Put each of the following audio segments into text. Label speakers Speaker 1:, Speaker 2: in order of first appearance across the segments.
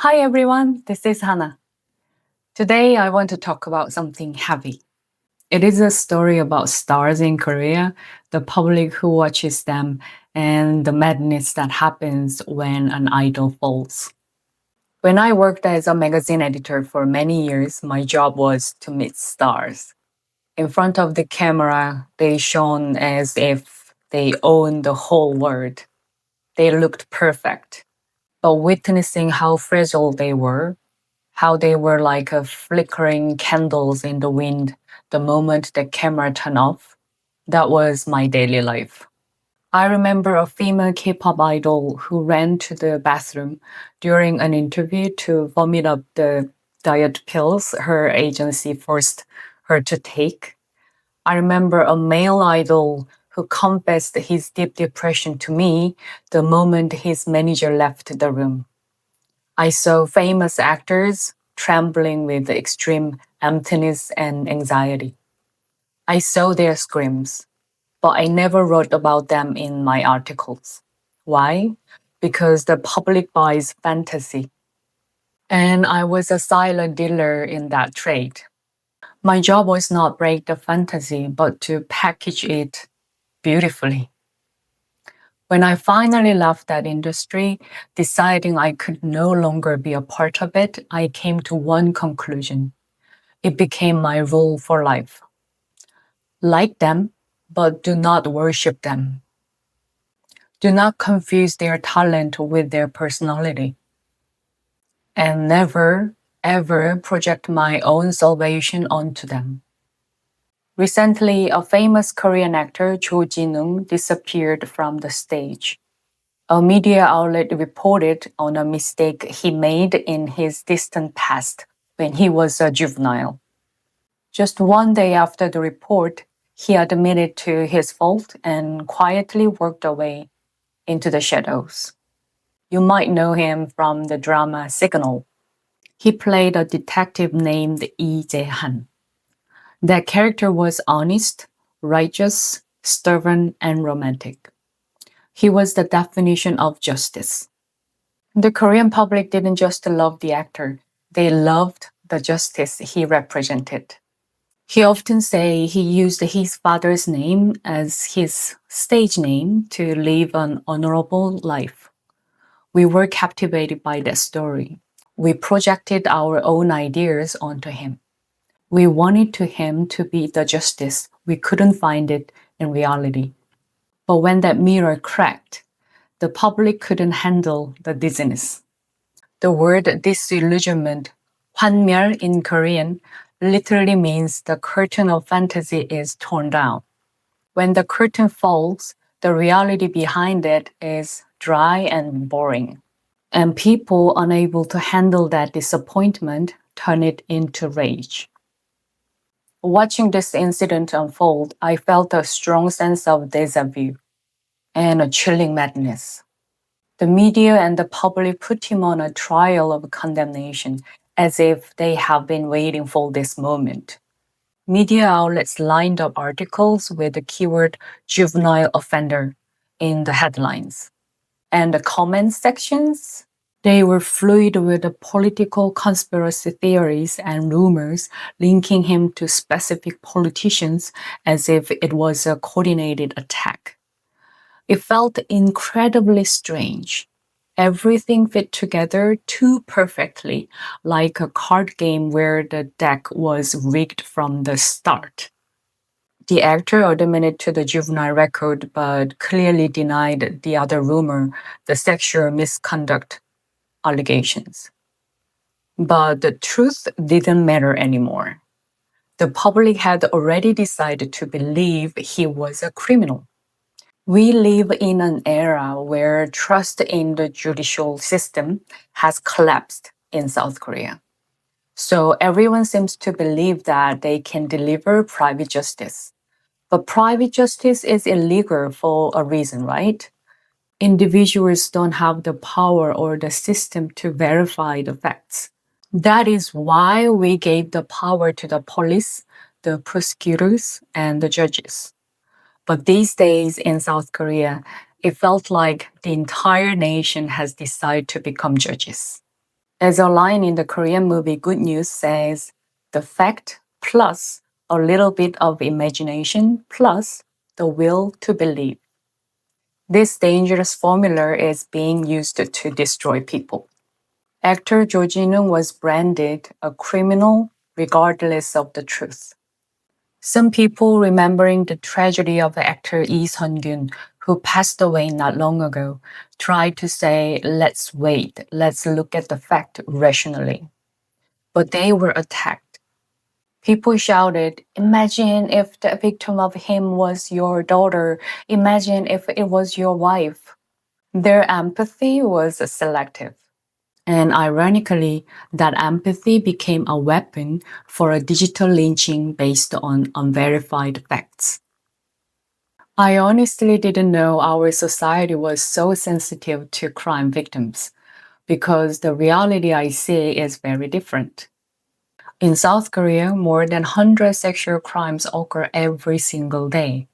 Speaker 1: Hi everyone, this is Hana. Today I want to talk about something heavy. It is a story about stars in Korea, the public who watches them, and the madness that happens when an idol falls. When I worked as a magazine editor for many years, my job was to meet stars. In front of the camera, they shone as if they owned the whole world. They looked perfect. But witnessing how fragile they were, how they were like flickering candles in the wind the moment the camera turned off. That was my daily life. I remember a female K-pop idol who ran to the bathroom during an interview to vomit up the diet pills her agency forced her to take. I remember a male idol who confessed his deep depression to me the moment his manager left the room. I saw famous actors trembling with extreme emptiness and anxiety. I saw their screams, but I never wrote about them in my articles. Why? Because the public buys fantasy. And I was a silent dealer in that trade. My job was not break the fantasy, but to package it beautifully. When I finally left that industry, deciding I could no longer be a part of it, I came to one conclusion. It became my rule for life. Like them, but do not worship them. Do not confuse their talent with their personality. And never, ever project my own salvation onto them. Recently, a famous Korean actor, Cho Jin-woong, disappeared from the stage. A media outlet reported on a mistake he made in his distant past when he was a juvenile. Just one day after the report, he admitted to his fault and quietly walked away into the shadows. You might know him from the drama Signal. He played a detective named Lee Jae-han. That character was honest, righteous, stubborn, and romantic. He was the definition of justice. The Korean public didn't just love the actor, they loved the justice he represented. He often say he used his father's name as his stage name to live an honorable life. We were captivated by that story. We projected our own ideas onto him. We wanted to him to be the justice. We couldn't find it in reality. But when that mirror cracked, the public couldn't handle the dizziness. The word disillusionment, 환멸 in Korean, literally means the curtain of fantasy is torn down. When the curtain falls, the reality behind it is dry and boring. And people unable to handle that disappointment turn it into rage. Watching this incident unfold, I felt a strong sense of deja vu and a chilling madness. The media and the public put him on a trial of condemnation as if they have been waiting for this moment. Media outlets lined up articles with the keyword juvenile offender in the headlines. And the comment sections, they were fluid with the political conspiracy theories and rumors linking him to specific politicians as if it was a coordinated attack. It felt incredibly strange. Everything fit together too perfectly, like a card game where the deck was rigged from the start. The actor admitted to the juvenile record but clearly denied the other rumor, the sexual misconduct allegations. But the truth didn't matter anymore. The public had already decided to believe he was a criminal. We live in an era where trust in the judicial system has collapsed in South Korea. So everyone seems to believe that they can deliver private justice. But private justice is illegal for a reason, right? Individuals don't have the power or the system to verify the facts. That is why we gave the power to the police, the prosecutors, and the judges. But these days in South Korea, it felt like the entire nation has decided to become judges. As a line in the Korean movie Good News says, the fact plus a little bit of imagination plus the will to believe. This dangerous formula is being used to destroy people. Actor Cho Jin-woong was branded a criminal regardless of the truth. Some people remembering the tragedy of actor Sun-kyun, who passed away not long ago, tried to say, let's wait, let's look at the fact rationally. But they were attacked. People shouted, imagine if the victim of him was your daughter. Imagine if it was your wife. Their empathy was selective. And ironically, that empathy became a weapon for a digital lynching based on unverified facts. I honestly didn't know our society was so sensitive to crime victims, because the reality I see is very different. In South Korea, more than 100 sexual crimes occur every single day.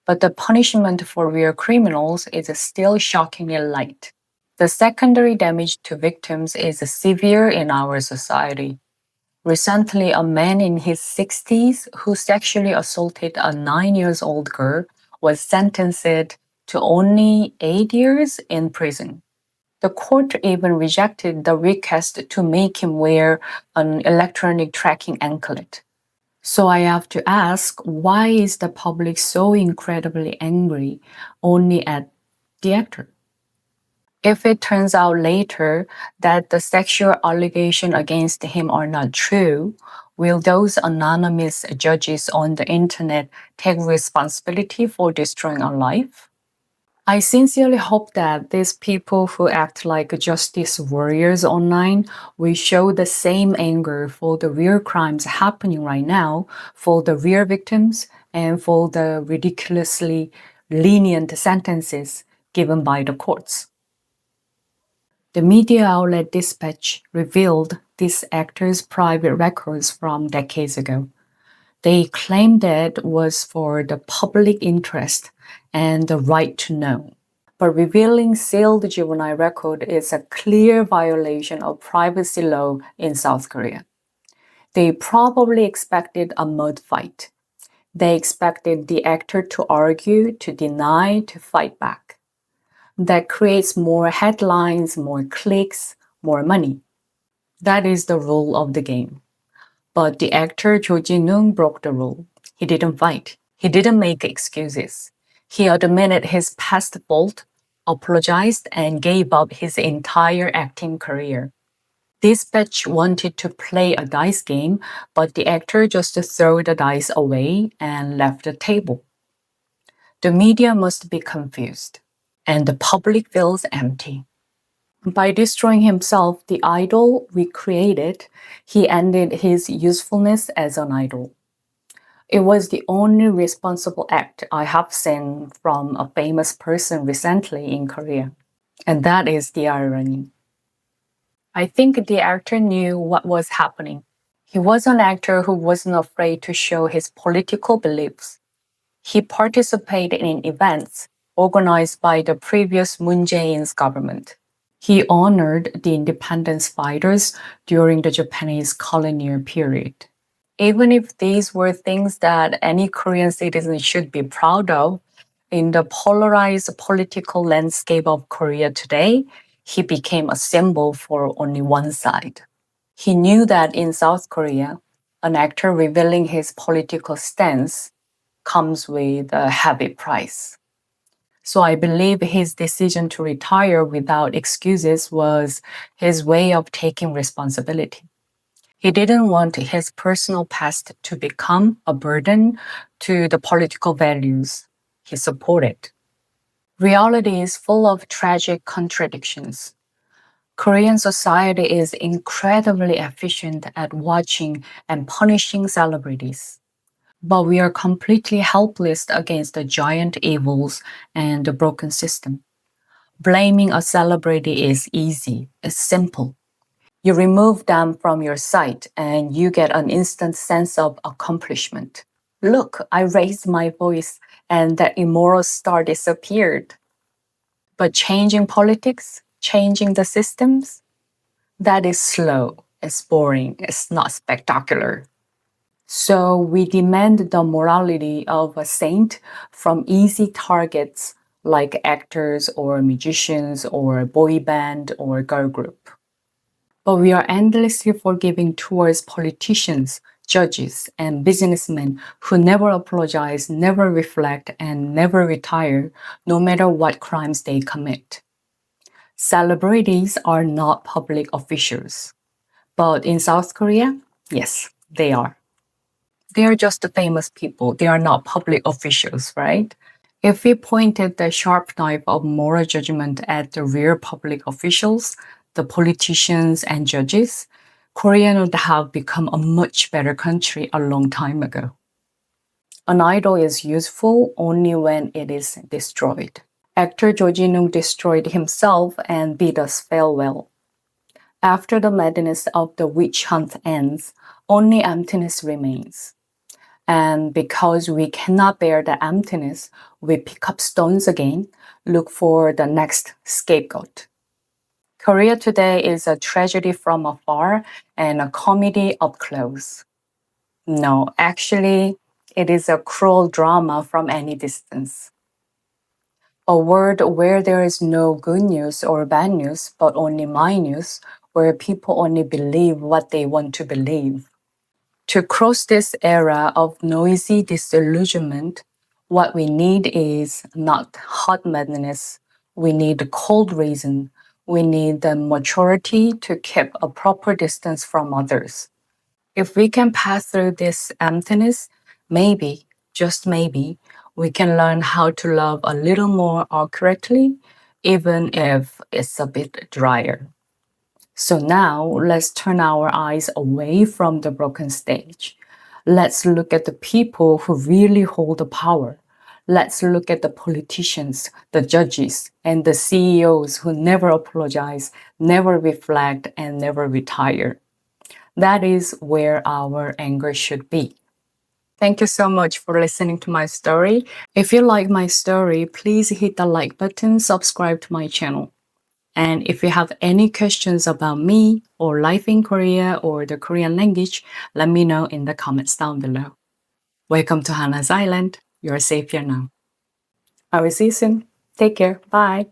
Speaker 1: But the punishment for real criminals is still shockingly light. The secondary damage to victims is severe in our society. Recently, a man in his 60s who sexually assaulted a 9-year-old girl was sentenced to only 8 years in prison. The court even rejected the request to make him wear an electronic tracking anklet. So I have to ask, why is the public so incredibly angry only at the actor? If it turns out later that the sexual allegations against him are not true, will those anonymous judges on the internet take responsibility for destroying a life? I sincerely hope that these people who act like justice warriors online will show the same anger for the real crimes happening right now, for the real victims, and for the ridiculously lenient sentences given by the courts. The media outlet Dispatch revealed this actor's private records from decades ago. They claimed that it was for the public interest and the right to know. But revealing sealed juvenile record is a clear violation of privacy law in South Korea. They probably expected a mud fight. They expected the actor to argue, to deny, to fight back. That creates more headlines, more clicks, more money. That is the rule of the game. But the actor Cho Jin-woong broke the rule. He didn't fight. He didn't make excuses. He admitted his past fault, apologized, and gave up his entire acting career. Dispatch wanted to play a dice game, but the actor just threw the dice away and left the table. The media must be confused, and the public feels empty. By destroying himself, the idol we created, he ended his usefulness as an idol. It was the only responsible act I have seen from a famous person recently in Korea. And that is the irony. I think the actor knew what was happening. He was an actor who wasn't afraid to show his political beliefs. He participated in events organized by the previous Moon Jae-in's government. He honored the independence fighters during the Japanese colonial period. Even if these were things that any Korean citizen should be proud of, in the polarized political landscape of Korea today, he became a symbol for only one side. He knew that in South Korea, an actor revealing his political stance comes with a heavy price. So I believe his decision to retire without excuses was his way of taking responsibility. He didn't want his personal past to become a burden to the political values he supported. Reality is full of tragic contradictions. Korean society is incredibly efficient at watching and punishing celebrities. But we are completely helpless against the giant evils and the broken system. Blaming a celebrity is easy, it's simple. You remove them from your sight and you get an instant sense of accomplishment. Look, I raised my voice and that immoral star disappeared. But changing politics, changing the systems, That is slow, it's boring, it's not spectacular. So we demand the morality of a saint from easy targets like actors or musicians or boy band or girl group. But we are endlessly forgiving towards politicians, judges, and businessmen who never apologize, never reflect, and never retire, no matter what crimes they commit. Celebrities are not public officials. But in South Korea, yes, they are. They are just the famous people. They are not public officials, right? If we pointed the sharp knife of moral judgment at the real public officials, the politicians and judges, Korea would have become a much better country a long time ago. An idol is useful only when it is destroyed. Actor Cho Jin-woong destroyed himself and bid us farewell. After the madness of the witch hunt ends, only emptiness remains. And because we cannot bear the emptiness, we pick up stones again, look for the next scapegoat. Korea today is a tragedy from afar and a comedy up close. No, actually, it is a cruel drama from any distance. A world where there is no good news or bad news, but only my news, where people only believe what they want to believe. To cross this era of noisy disillusionment, what we need is not hot madness. We need cold reason. We need the maturity to keep a proper distance from others. If we can pass through this emptiness, maybe, just maybe, we can learn how to love a little more accurately, even if it's a bit drier. So now let's turn our eyes away from the broken stage. Let's look at the people who really hold the power. Let's look at the politicians, the judges, and the CEOs who never apologize, never reflect, and never retire. That is where our anger should be. Thank you so much for listening to my story. If you like my story, please hit the like button, subscribe to my channel. And if you have any questions about me or life in Korea or the Korean language, let me know in the comments down below. Welcome to Hana's Island. You're safe here now. I will see you soon. Take care. Bye.